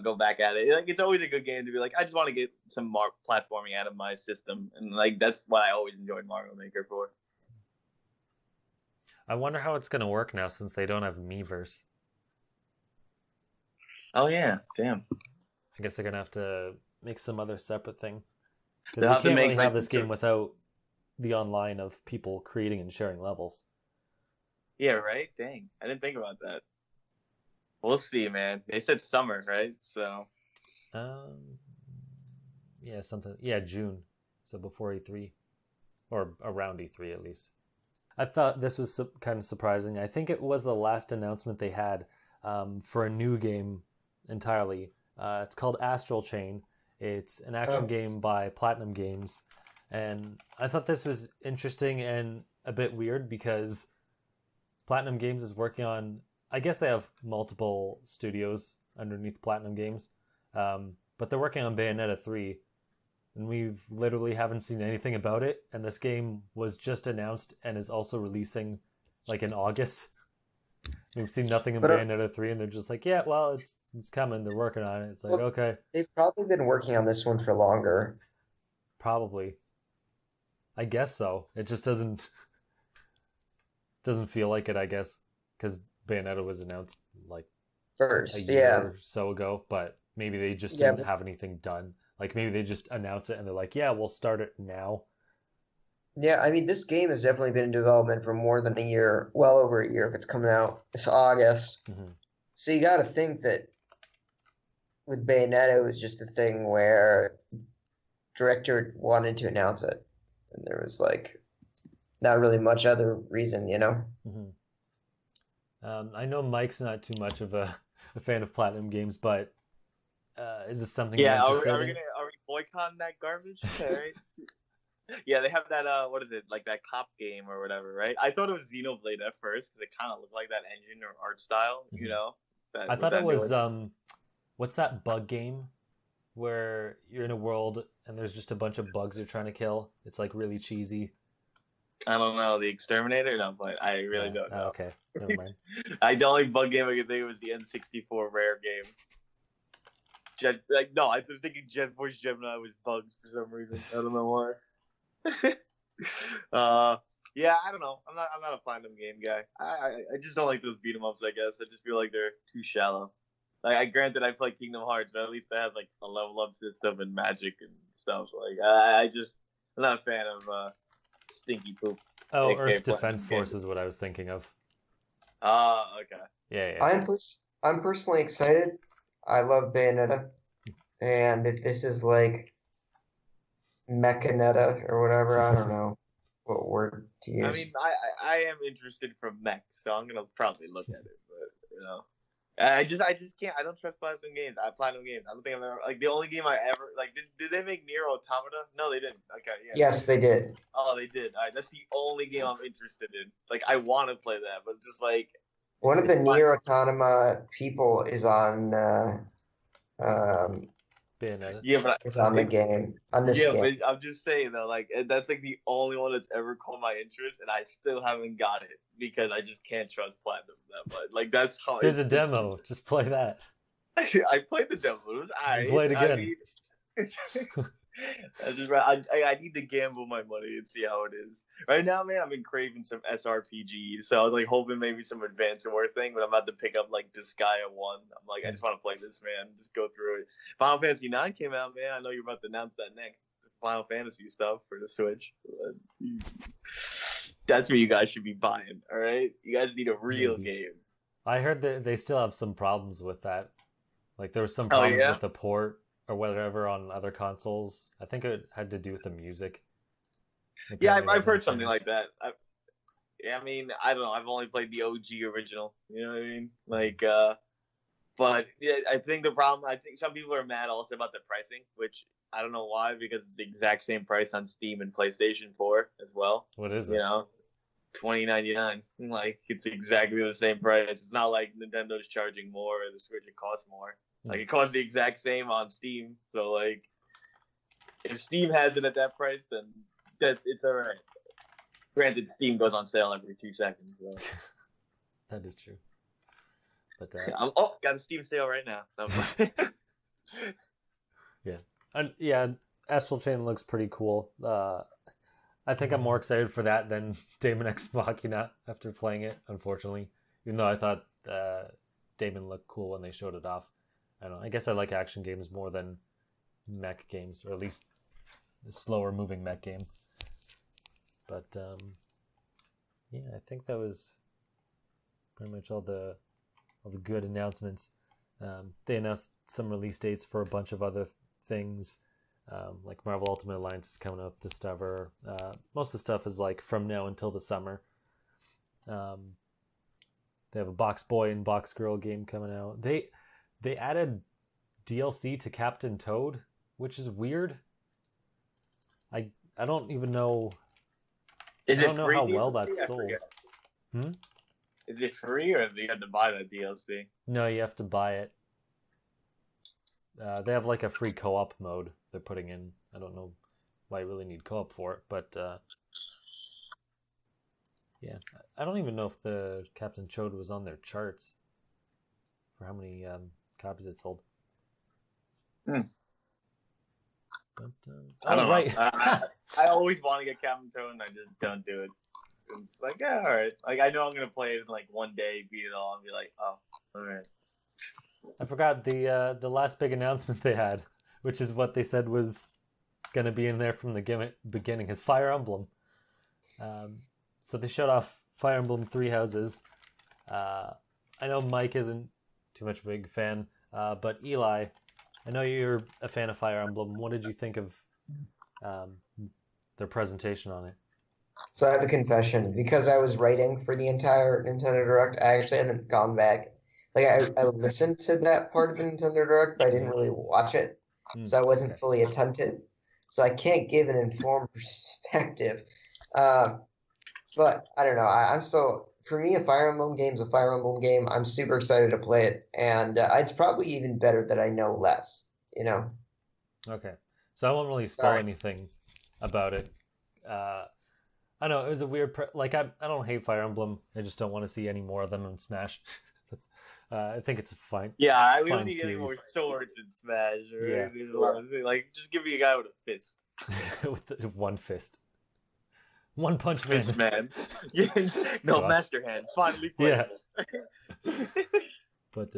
go back at it. Like, it's always a good game to be like, I just want to get some platforming out of my system, and like that's what I always enjoyed Mario Maker for. I wonder how it's gonna work now since they don't have Miiverse. Oh yeah, damn. I guess they're gonna have to make some other separate thing because They'll you have to can't make, really like, have this game without the online of people creating and sharing levels. Yeah, right? Dang. I didn't think about that. We'll see, man. They said summer, right? So yeah, something. Yeah, June. So before E3 or around E3 at least. I thought this was kind of surprising. I think it was the last announcement they had for a new game entirely. It's called Astral Chain. It's an action game by Platinum Games. And I thought this was interesting and a bit weird because Platinum Games is working on... I guess they have multiple studios underneath Platinum Games. But they're working on Bayonetta 3. And we've literally haven't seen anything about it. And this game was just announced and is also releasing like in August. We've seen nothing in Bayonetta 3 and they're just like, yeah, well, it's coming. They're working on it. It's like, okay. They've probably been working on this one for longer. Probably. I guess so. It just doesn't feel like it, I guess, because Bayonetta was announced like first, a year or so ago, but maybe they just didn't have anything done. Like maybe they just announce it and they're like, yeah, we'll start it now. Yeah, I mean, this game has definitely been in development for more than a year, well over a year if it's coming out. It's August. Mm-hmm. So you got to think that with Bayonetta, it was just a thing where director wanted to announce it. And there was like not really much other reason, Mm-hmm. I know Mike's not too much of a fan of Platinum Games, but is this something you're interested in? Are we boycotting that garbage? Right? Yeah, they have that what is it, like that cop game or whatever, right? I thought it was Xenoblade at first because it kind of looked like that engine or art style, Mm-hmm. I thought it was what's that bug game where you're in a world and there's just a bunch of bugs you're trying to kill? It's like really cheesy. I don't know, the Exterminator? No, but I really don't know. Oh, okay, never mind. The only bug game I could think of was the N64 Rare game. I was thinking Jet Force Gemini was bugs for some reason. I don't know why. Yeah, I don't know. I'm not a Platinum game guy. I just don't like those beat 'em ups. I guess I just feel like they're too shallow. Like, granted, I play Kingdom Hearts, but at least they have like a level up system and magic and stuff. Like, I'm not a fan of stinky poop. Oh, Earth Defense Force is what I was thinking of. Okay. Yeah. I'm personally excited. I love Bayonetta, and if this is like Mechanetta or whatever, I don't know what word to use. I mean, I am interested from mech, so I'm gonna probably look at it, but I just can't. I don't trust Platinum Games. Platinum Games. I don't think I've ever the only game I ever Did they make Nier Automata? No, they didn't. Okay, yeah. Yes, they did. Oh, they did. All right, that's the only game I'm interested in. Like, I want to play that, but just like one of the Nier Automata people is on Bayonetta. Yeah, but it's on the game. On this game. But I'm just saying though, like, that's like the only one that's ever caught my interest, and I still haven't got it because I just can't trust Platinum that much. Like, that's how. There's a demo. Just play that. I played the demo. It was play it again. I need to gamble my money and see how it is. Right now, man, I've been craving some SRPGs, so I was like hoping maybe some Advance War thing, but I'm about to pick up like Disgaea 1. I'm like, I just want to play this, man. Just go through it. Final Fantasy 9 came out, man. I know you're about to announce that next. Final Fantasy stuff for the Switch. That's what you guys should be buying, all right? You guys need a real game. I heard that they still have some problems with that. Like there was some Oh problems yeah. with the port or whatever on other consoles. I think it had to do with the music. Yeah, Apparently that I've didn't heard something change. like that. Yeah, I mean, I don't know. I've only played the OG original. You know what I mean? Like, but yeah, I think the problem. I think some people are mad also about the pricing, which I don't know why, because it's the exact same price on Steam and PlayStation 4 as well. What is You it? know, 20.99. Like it's exactly the same price. It's not like Nintendo's charging more or the Switch it costs more. Like Hmm. it costs the exact same on Steam. So like, if Steam has it at that price, then that it's all right. Granted, Steam goes on sale every 2 seconds. So. That is true. But Got a Steam sale right now. yeah, and yeah, Astral Chain looks pretty cool. I think I'm more excited for that than Damon X Machina after playing it. Unfortunately, even though I thought Damon looked cool when they showed it off. I don't know. I guess I like action games more than mech games, or at least the slower moving mech game. But yeah, I think that was pretty much all the good announcements. They announced some release dates for a bunch of other things, like Marvel Ultimate Alliance is coming out this summer. Most of the stuff is like from now until the summer. They have a Box Boy and Box Girl game coming out. They added DLC to Captain Toad, which is weird. I don't even know. Is I it don't know free how well DLC? that's I sold. forget. Hmm? Is it free or do you have to buy that DLC? No, you have to buy it. They have like a free co-op mode they're putting in. I don't know why you really need co-op for it, but yeah, I don't even know if the Captain Chode was on their charts for how many copies it sold. Hmm. But, I oh don't know. right, I always want to get Captain Toad and I just don't do it. It's like, yeah, all right. Like I know I'm gonna play it in like one day, beat it all, and be like, oh, all right. I forgot the last big announcement they had, which is what they said was going to be in there from the beginning, is Fire Emblem. So they showed off Fire Emblem Three Houses. I know Mike isn't too much of a big fan, but Eli, I know you're a fan of Fire Emblem. What did you think of um, their presentation on it? So I have a confession. Because I was writing for the entire Nintendo Direct, I actually haven't gone back. Like I listened to that part of the Nintendo Direct, but I didn't really watch it. So I wasn't Okay. fully attentive. So I can't give an informed perspective. Um, but I don't know. I'm still, for me, a Fire Emblem game's a Fire Emblem game. I'm super excited to play it, and it's probably even better that I know less. You know. Okay. So I won't really spoil anything about it. I know it was a weird. I don't hate Fire Emblem. I just don't want to see any more of them in Smash. I think it's a fine, Yeah, we don't fine need any more series. swords in Smash. Yeah. Like just give me a guy with a fist. With one fist, one punch man. Fist man. Yeah, no, God. Master Hand. Finally Yeah. playable. But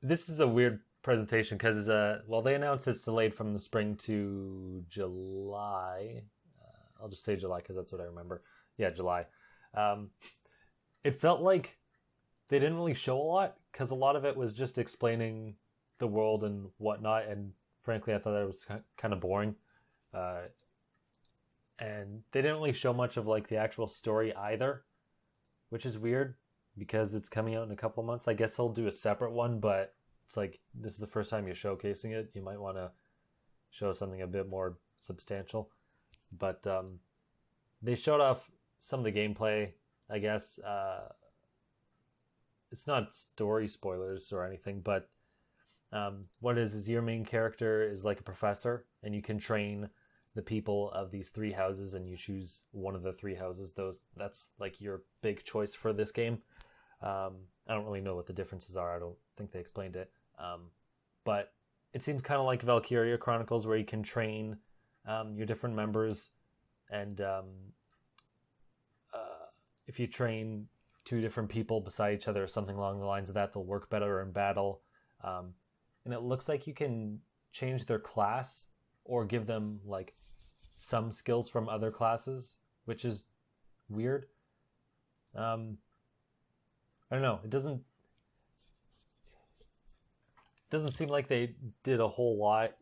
this is a weird presentation because well, they announced it's delayed from the spring to July. I'll just say July because that's what I remember. Yeah, July. It felt like they didn't really show a lot because a lot of it was just explaining the world and whatnot. And frankly, I thought that was kind of boring. And they didn't really show much of like the actual story either, which is weird because it's coming out in a couple of months. I guess they'll do a separate one, but it's like this is the first time you're showcasing it. You might want to show something a bit more substantial. But they showed off some of the gameplay, I guess. It's not story spoilers or anything, but what it is your main character is like a professor, and you can train the people of these three houses, and you choose one of the three houses. That's like your big choice for this game. I don't really know what the differences are. I don't think they explained it. But it seems kind of like Valkyria Chronicles, where you can train your different members, and if you train two different people beside each other or something along the lines of that, they'll work better in battle. And it looks like you can change their class or give them like some skills from other classes, which is weird. I don't know. It doesn't doesn't seem like they did a whole lot.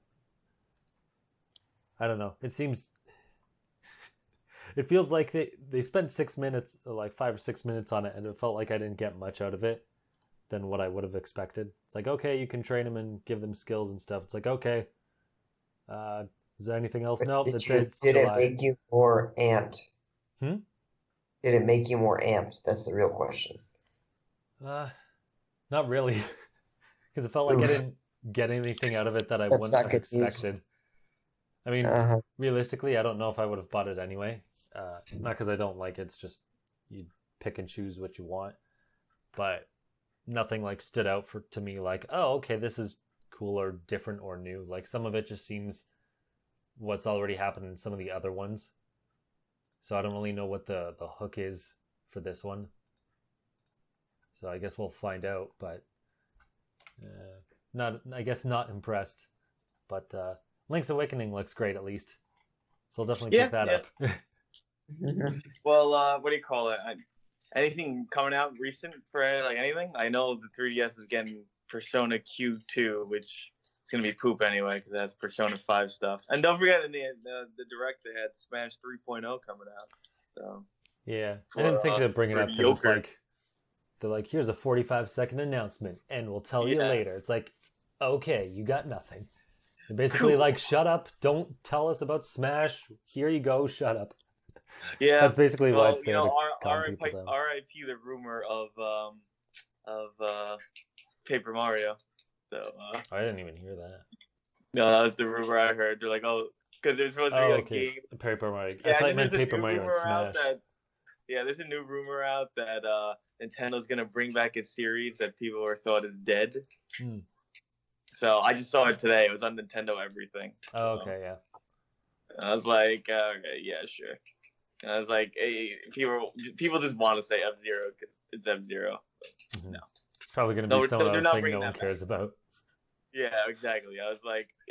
I don't know. It feels like they spent 6 minutes, like 5 or 6 minutes on it, and it felt like I didn't get much out of it than what I would have expected. It's like, okay, you can train them and give them skills and stuff. It's like, okay, is there anything else? But Nope. did it make you more amped? Hmm? Did it make you more amped? That's the real question. Not really, because it felt like I didn't get anything out of it that I That's wouldn't not have good news. expected. I mean, realistically, I don't know if I would have bought it anyway. Not because I don't like it. It's just you pick and choose what you want. But nothing like stood out to me like, oh, okay, this is cool or different or new. Like some of it just seems what's already happened in some of the other ones. So I don't really know what the hook is for this one. So I guess we'll find out. But not impressed. But Link's Awakening looks great at least. So I'll definitely pick that up. Well, what do you call it? Anything coming out recent for like anything? I know the 3DS is getting Persona Q2, which is gonna be poop anyway because that's Persona 5 stuff. And don't forget in the direct they had Smash 3.0 coming out. So yeah, I didn't think to bring it up because it's like they're like, here's a 45-second announcement, and we'll tell you later. It's like, okay, you got nothing. They're basically like, shut up! Don't tell us about Smash. Here you go, shut up. Yeah, that's basically why it's there to calm people down. R.I.P. the rumor of Paper Mario. So I didn't even hear that. No, that was the rumor I heard. They're like, oh, because there's supposed to be a game. Paper Mario. Yeah, I thought you meant Paper Mario and Smash. There's a new rumor out that Nintendo's gonna bring back a series that people thought is dead. So I just saw it today. It was on Nintendo Everything. Oh, okay, yeah. I was like, okay, yeah, sure. And I was like, hey, people just want to say F-Zero because it's F-Zero. No. It's probably going to be some other thing no one cares about. Yeah, exactly.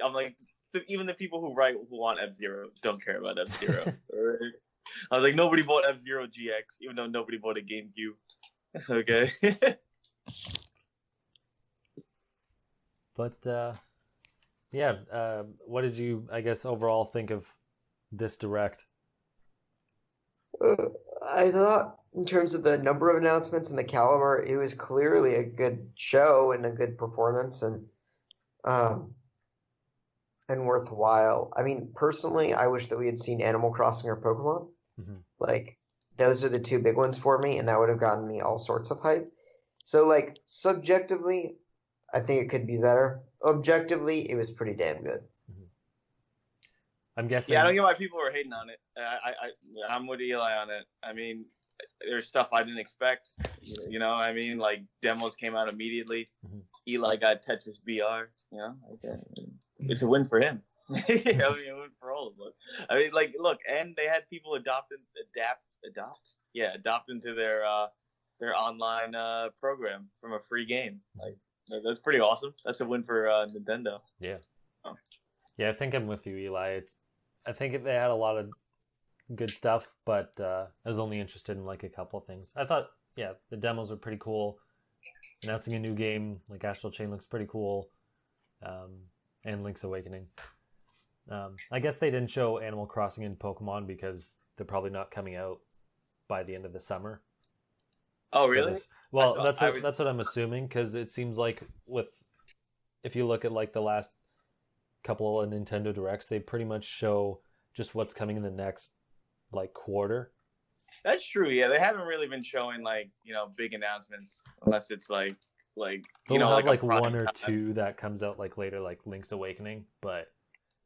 I'm like, so even the people who want F-Zero don't care about F-Zero. Right? I was like, nobody bought F-Zero GX, even though nobody bought a GameCube. Okay. But, what did you, I guess, overall think of this Direct? I thought, in terms of the number of announcements and the caliber, it was clearly a good show and a good performance and worthwhile. I mean, personally, I wish that we had seen Animal Crossing or Pokemon. Like, those are the two big ones for me, and that would have gotten me all sorts of hype. So, like, subjectively, I think it could be better. Objectively, it was pretty damn good. I'm guessing. Yeah, I don't get why people are hating on it. I'm with Eli on it. I mean, there's stuff I didn't expect. You know, I mean, like demos came out immediately. Eli got Tetris VR. You know, it's a win for him. I mean, a win for all of us. I mean, like, look, and they had people adapt into their online program from a free game. Like, that's pretty awesome. That's a win for Nintendo. Yeah. Yeah, I think I'm with you, Eli. I think they had a lot of good stuff, but I was only interested in like a couple of things. I thought, the demos were pretty cool. Announcing a new game like Astral Chain looks pretty cool, and Link's Awakening. I guess they didn't show Animal Crossing and Pokemon because they're probably not coming out by the end of the summer. Oh, really? That's what I'm assuming, because it seems like if you look at like the last couple of Nintendo Directs, they pretty much show just what's coming in the next like quarter. That's true. Yeah, they haven't really been showing like big announcements unless it's like they'll have like one or two that comes out like later, like Link's Awakening, but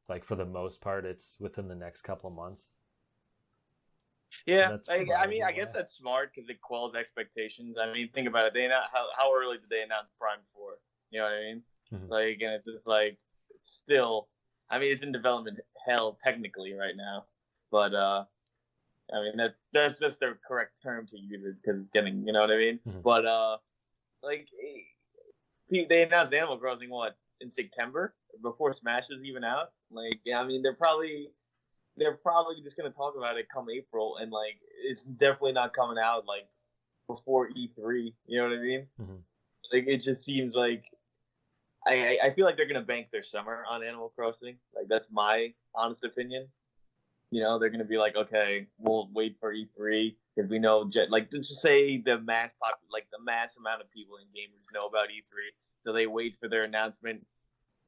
like for the most part, it's within the next couple of months. Yeah, I mean, I guess that's smart because it quells expectations. I mean, think about it. How early did they announce Prime 4? You know what I mean? Like, and it's just like still. I mean, it's in development hell technically right now, but I mean that's just the correct term to use it because it's getting, you know what I mean? But like they announced Animal Crossing in September before Smash is even out. Like, yeah, I mean they're probably just gonna talk about it come April, and like it's definitely not coming out like before E3. You know what I mean? Like it just seems like I feel like they're gonna bank their summer on Animal Crossing. Like that's my honest opinion. You know, they're gonna be like, okay, we'll wait for E3 because we know, like, let's just say the mass amount of people and gamers know about E3, so they wait for their announcement.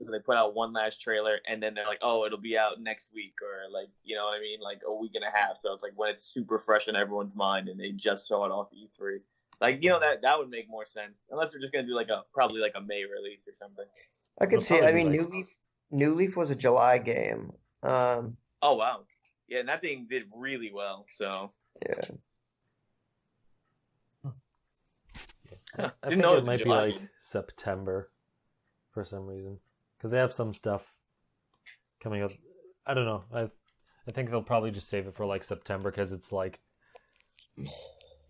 So they put out one last trailer, and then they're like, oh, it'll be out next week, or like, you know what I mean, like a week and a half. So it's like when it's super fresh in everyone's mind, and they just saw it off E3. Like, you know, that would make more sense, unless they're just gonna do like probably like a May release or something. I could It'll see. probably I be mean, like- New Leaf was a July game. Oh wow, yeah, and that thing did really well. So Yeah. I Didn't think know it it's in might be July. like September for some reason because they have some stuff coming up. I don't know. I think they'll probably just save it for like September because it's like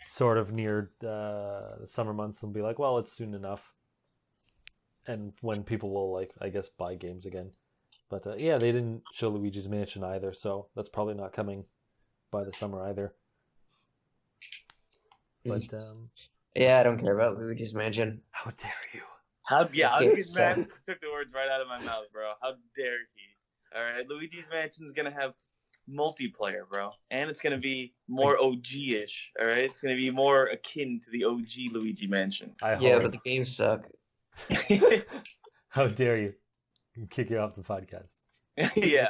sort of near the summer months and be like, well, it's soon enough, and when people will like, I guess, buy games again. But yeah, they didn't show Luigi's Mansion either, so that's probably not coming by the summer either. But Yeah, I don't care about Luigi's Mansion. how dare you? Yeah, This game sucks. man took the words right out of my mouth, bro. How dare he? All right, Luigi's Mansion's gonna have multiplayer, bro, and it's gonna be more OG-ish. All right, it's gonna be more akin to the OG Luigi Mansion. I Yeah, hope. but the games suck. How dare you? Kick you off the podcast. Yeah,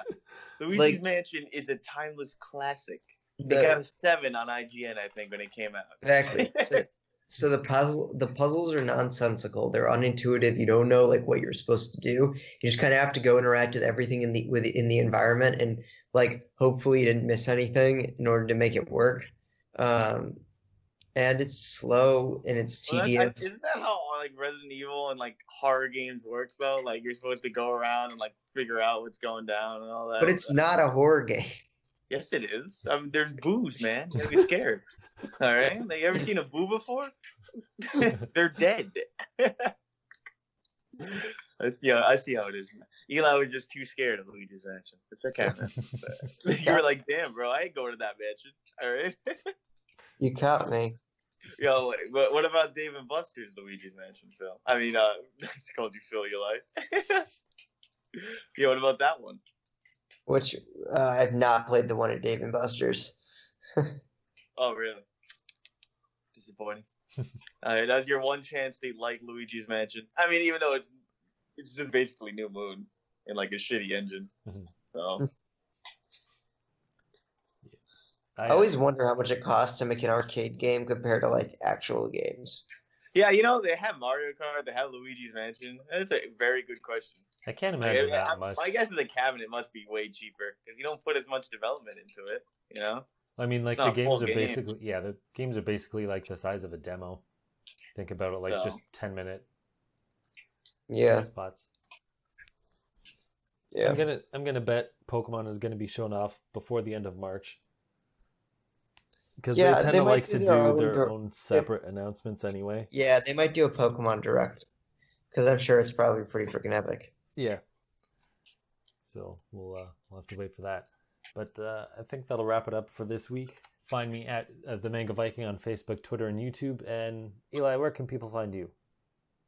Luigi's Like- Mansion is a timeless classic. It The- got a 7 on IGN, I think, when it came out. Exactly. So the puzzles are nonsensical. They're unintuitive. You don't know like what you're supposed to do. You just kind of have to go interact with everything in the environment and like hopefully you didn't miss anything in order to make it work. And it's slow and it's Well, tedious. isn't that how like Resident Evil and like horror games works though? Like you're supposed to go around and like figure out what's going down and all that. But it's not a horror game. Yes, it is. I mean, there's boos, man. You gotta be scared. All right. Like, you ever seen a boo before? They're dead. I see how it is. Man. Eli was just too scared of Luigi's Mansion. It's okay, man. You were like, damn, bro, I ain't going to that mansion. All right. You caught me. Yo, what about Dave and Buster's Luigi's Mansion, Phil? I mean, I just called you Phil, Eli. Yo, what about that one? Which I've not played the one at Dave and Buster's. Oh, really? Disappointing. That's your one chance to like Luigi's Mansion. I mean, even though it's just basically New Moon and like a shitty engine. So I always wonder how much it costs to make an arcade game compared to like actual games. yeah, you know they have Mario Kart, they have Luigi's Mansion. That's a very good question. I can't imagine that much. My guess is the cabinet must be way cheaper because you don't put as much development into it. You know. I mean, like It's the not games full are game. basically the games are basically like the size of a demo. Think about it, like So. just 10-minute Yeah, spots. yeah. I'm gonna bet Pokemon is gonna be shown off before the end of March. Because Yeah, they tend they to might like do to do their own their own separate announcements anyway. Yeah, they might do a Pokemon Direct. Because I'm sure it's probably pretty freaking epic. Yeah. So we'll have to wait for that. But I think that'll wrap it up for this week. Find me at the Manga Viking on Facebook, Twitter, and YouTube. And Eli, where can people find you?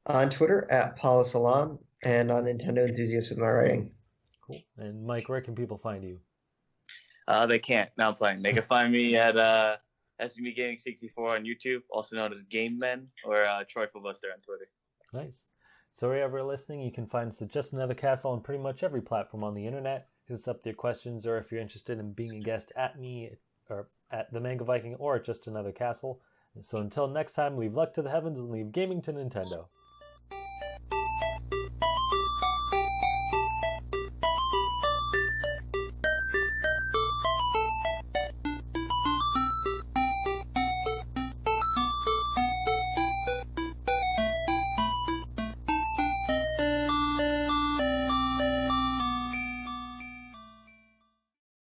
On Twitter at Paula Salon and on Nintendo Enthusiast with my writing. Cool. And Mike, where can people find you? They can't. Now I'm playing. They can find me at SMB Gaming 64 on YouTube, also known as Game Men, or Troy Buster on Twitter. Nice. So wherever you're listening, you can find us at Just Another Castle on pretty much every platform on the internet. Hit us up with your questions, or if you're interested in being a guest at me, or at the Manga Viking, or at Just Another Castle. So until next time, leave luck to the heavens and leave gaming to Nintendo.